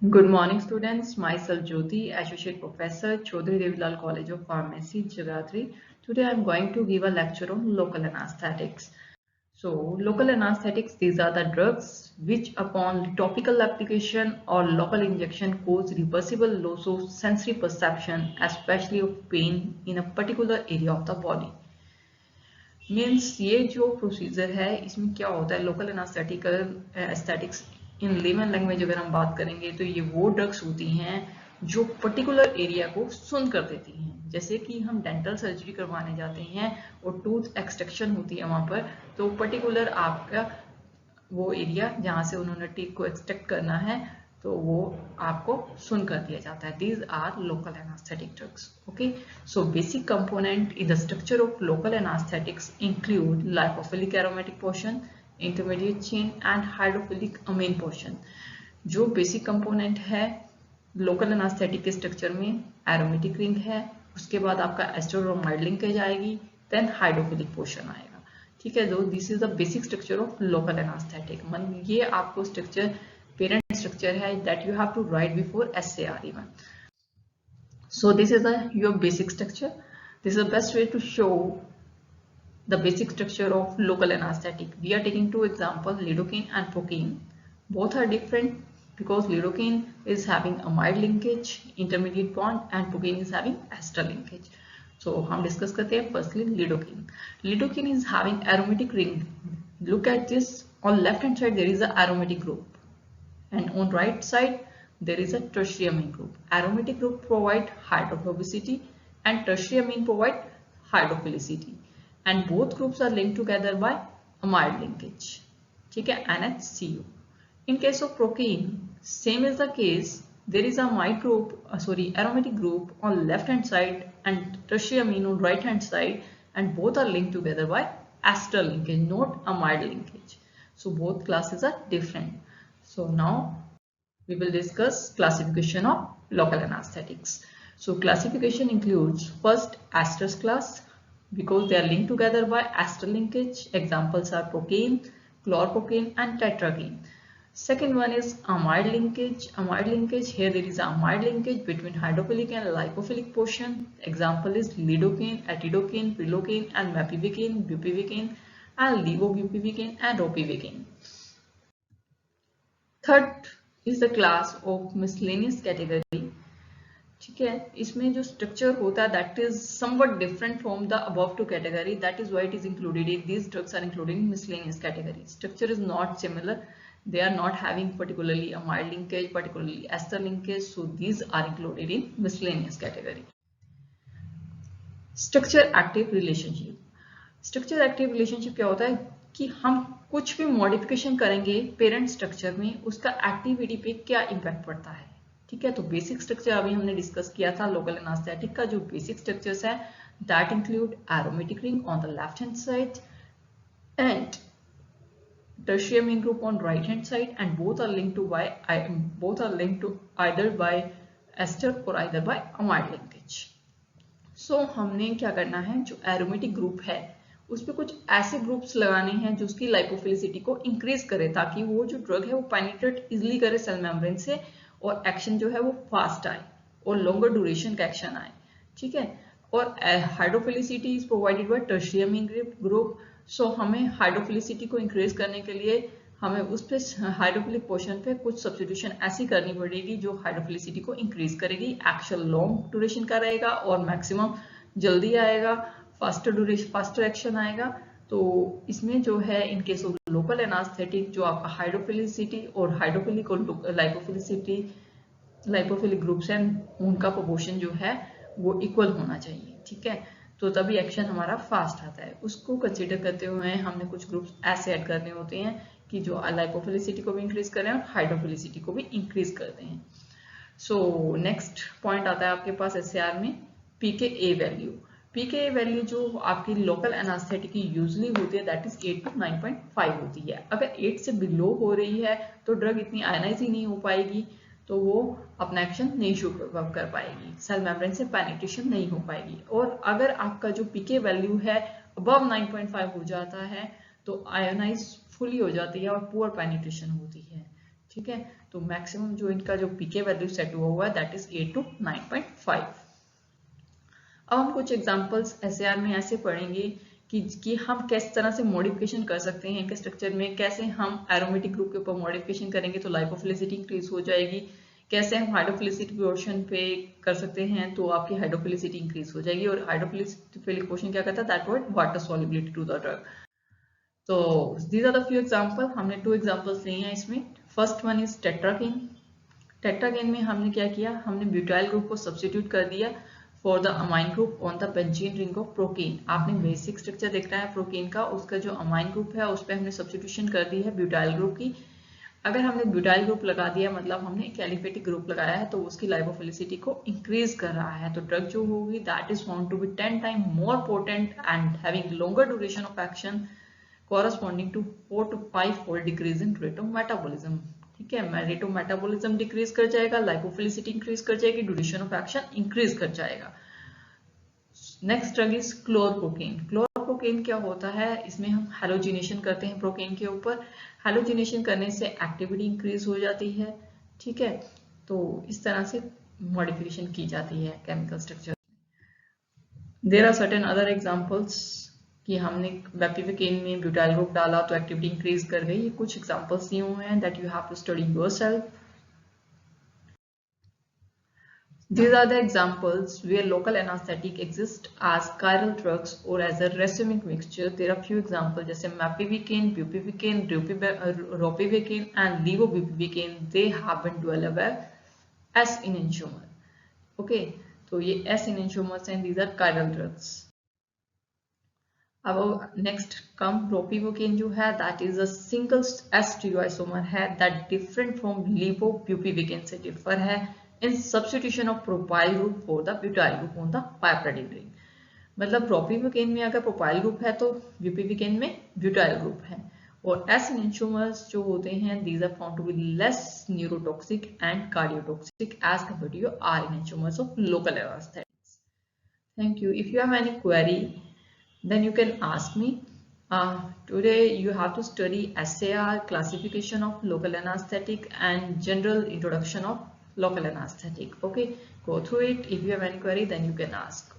Good morning, students. Myself Jyoti, Associate Professor, Chaudhary Devilal College of Pharmacy, Jagatri. Today I am going to give a lecture on local anesthetics. So, local anesthetics, these are the drugs which upon topical application or local injection cause reversible loss of sensory perception, especially of pain in a particular area of the body. Means ये जो procedure है इसमें क्या होता है, local aesthetics इन layman language अगर हम बात करेंगे तो ये वो ड्रग्स होती हैं जो पर्टिकुलर एरिया को सुन कर देती हैं। जैसे कि हम डेंटल सर्जरी करवाने जाते हैं और टूथ एक्सट्रैक्शन होती है वहां पर, तो पर्टिकुलर आपका वो एरिया जहां से उन्होंने टीथ को एक्सट्रैक्ट करना है तो वो आपको सुन कर दिया जाता है। These are local anaesthetic drugs. Okay, so basic component in the structure of local anaesthetics include lipophilic aromatic portion, intermediate chain and hydrophilic amine portion. जो बेसिक कंपोनेंट है लोकल एनास्थेटिक के स्ट्रक्चर में, एरोमेटिक रिंग है, उसके बाद आपका ester amide linkage आएगी, then hydrophilic portion आएगा। ठीक है, दो this is the basic structure of local anaesthetic. ये आपको स्ट्रक्चर पेरेंट स्ट्रक्चर है that you have to write before SAR even. So this is your basic structure. This is the best way to show the basic structure of local anesthetic. We are taking two examples, lidocaine and procaine. Both are different because lidocaine is having amide linkage, intermediate bond, and procaine is having ester linkage. So हम discuss करते हैं firstly lidocaine. Lidocaine is having aromatic ring. Look at this, on left hand side there is an aromatic group and on right side there is a tertiary amine group. Aromatic group provide hydrophobicity and tertiary amine provide hydrophilicity, and both groups are linked together by amide linkage. ठीक है, NHCO. In case of procaine, same is the case. There is a amide group, aromatic group on left hand side and tertiary amine on right hand side, and both are linked together by ester linkage, not amide linkage. So both classes are different. So now we will discuss classification of local anesthetics. So classification includes first esters class because they are linked together by ester linkage. Examples are procaine, chlorprocaine and tetracaine. Second one is amide linkage. Amide linkage, here there is amide linkage between hydrophilic and lipophilic portion. Example is lidocaine, atidocaine, prilocaine and mepivacaine, bupivacaine and levobupivacaine and ropivacaine. Third is the class of miscellaneous category. ठीक है, इसमें जो structure होता है that is somewhat different from the above two category, that is why it is included in these drugs are included in miscellaneous category. Structure is not similar, they are not having particularly amide linkage, particularly ester linkage, so these are included in miscellaneous category. Structure active relationship. Structure active relationship क्या होता है कि हम कुछ भी modification करेंगे parent structure में, उसका एक्टिविटी पे क्या इम्पैक्ट पड़ता है. ठीक है, तो बेसिक स्ट्रक्चर अभी हमने डिस्कस किया था लोकल एनास्थेटिक का. जो बेसिक स्ट्रक्चर्स है that include aromatic ring on the left hand side and tertiary amine group on right hand side, and both are linked to either by ester or either by amide linkage. So हमने क्या करना है, जो aromatic group है उस पर कुछ ऐसे ग्रुप्स लगाने हैं जो उसकी लाइपोफिलिसिटी को इंक्रीज करे ताकि वो जो ड्रग है वो पेनिट्रेट इजिली करे सेल मेम्ब्रेन से और एक्शन जो है वो फास्ट आए और लॉन्गर ड्यूरेशन का एक्शन आए. ठीक है, और hydrophilicity is provided by tertiary amine group. So हमें हाइड्रोफिलिसिटी को इंक्रीज करने के लिए हमें उस पे हाइड्रोफिलिक पोर्शन पे कुछ सब्स्टिट्यूशन ऐसी करनी पड़ेगी जो हाइड्रोफिलिसिटी को इंक्रीज करेगी. एक्शन लॉन्ग ड्यूरेशन का रहेगा और मैक्सिमम जल्दी आएगा, फास्टर एक्शन आएगा. तो इसमें जो है in case of local anaesthetic जो आपका हाइड्रोफिलिसिटी और हाइड्रोफिलिक और लाइपोफिलिक ग्रुप्स हैं उनका प्रोपोर्शन जो है वो इक्वल होना चाहिए. ठीक है, तो तभी एक्शन हमारा फास्ट आता है. उसको कंसीडर करते हुए हमने कुछ ग्रुप्स ऐसे ऐड करने होते हैं कि जो लाइपोफिलिसिटी को भी इंक्रीज करें और हाइड्रोफिलिसिटी को भी इंक्रीज करते हैं. सो नेक्स्ट पॉइंट आता है आपके पास SAR में pKa वैल्यू. pKa वैल्यू जो आपकी लोकल एनास्थेटिक की यूजली होती है दैट इज 8 to 9.5 होती है. अगर 8 से बिलो हो रही है तो ड्रग इतनी आयनाइज ही नहीं हो पाएगी, तो वो अपना एक्शन नहीं शो कर पाएगी, सेल मेम्ब्रेन से पेनिट्रेशन नहीं हो पाएगी. और अगर आपका जो pK वैल्यू है अबव 9.5 हो जाता है तो आयोनाइज फुली हो जाती है और पुअर पेनिट्रेशन होती है. ठीक है, तो मैक्सिमम जो इनका जो पीके वैल्यू सेट हुआ है दैट इज 8 to 9.5। अब हम कुछ एग्जांपल्स एसएआर में ऐसे पढ़ेंगे कि हम किस तरह से मॉडिफिकेशन कर सकते हैं इनके स्ट्रक्चर में, कैसे हम एरोमेटिक ग्रुप के ऊपर मॉडिफिकेशन करेंगे तो लाइपोफिलिसिटी इंक्रीज हो जाएगी, कैसे हम हाइड्रोफिलिसिटी क्वोशंट पे कर सकते हैं तो आपकी हाइड्रोफिलिसिटी इंक्रीज हो जाएगी। और हाइड्रोफिलिसिटी क्वोशंट क्या कहता है, that word water solubility to the drug. तो these are the few example, हमने 2 एग्जांपल्स लिए हैं इसमें। First one is tetracaine. Tetracaine में हमने क्या किया, हमने ब्यूटाइल ग्रुप को सब्स्टिट्यूट कर दिया for the amine group on the benzene ring of procaine. आपने बेसिक स्ट्रक्चर देखना है प्रोकेन का, उसका जो अमाइन ग्रुप है उस पर हमने सब्स्टिट्यूशन कर दी है ब्यूटाइल ग्रुप की। अगर हमने ब्यूटाइल ग्रुप लगा दिया मतलब हमने एक एलिफेटिक ग्रुप लगाया है तो उसकी लाइपोफिलिसिटी को इंक्रीज कर रहा है, तो ड्रग जो होगी that is found to be 10 time more potent and having longer duration of action corresponding to 4 to 5 fold decrease in rate of metabolism। ठीक है, रेट ऑफ मेटाबॉलिज्म डिक्रीज कर जाएगा, लाइपोफिलिसिटी इंक्रीज कर जाएगी, ड्यूरेशन ऑफ एक्शन इंक्रीज कर जाएगा। Next drug is क्लोरप्रोकेन। क्लोरप्रोकेन क्या होता है, इसमें हम हैलोजिनेशन करते हैं प्रोकेन के ऊपर। हैलोजिनेशन करने से एक्टिविटी इंक्रीज हो जाती है। ठीक है, तो इस तरह से मॉडिफिकेशन की जाती है chemical structure. There are certain other examples कि हमने वेपिविकेन में ब्यूटाइल ग्रुप डाला तो एक्टिविटी इंक्रीज कर गई। ये कुछ एग्जांपल्स दिए हुए हैं that you have to study yourself. These are the examples where local anesthetic exists as chiral drugs or as a racemic mixture. There are few examples जैसे mepivacaine, bupivacaine, ropivacaine and levobupivacaine. They have been developed as enantiomer. Okay, तो ये as enantiomers हैं, these are chiral drugs. अब next come ropivacaine जो है that is a single S stereoisomer है that different from levobupivacaine से differ है in substitution of propyl group for the butyl group on the piperidine ring. मतलब ropivacaine में अगर propyl group है तो ब्यूपिविकेन में ब्यूटाइल ग्रुप है। और एस एनेंटियोमर्स जो होते हैं these are found to be less neurotoxic and cardiotoxic as compared to your R enantiomers of local anesthetics. Thank you. If you have any query then you can ask me. Today you have to study SAR, classification of local anesthetic and general introduction of local anesthetic. Okay, go through it. If you have any query then you can ask.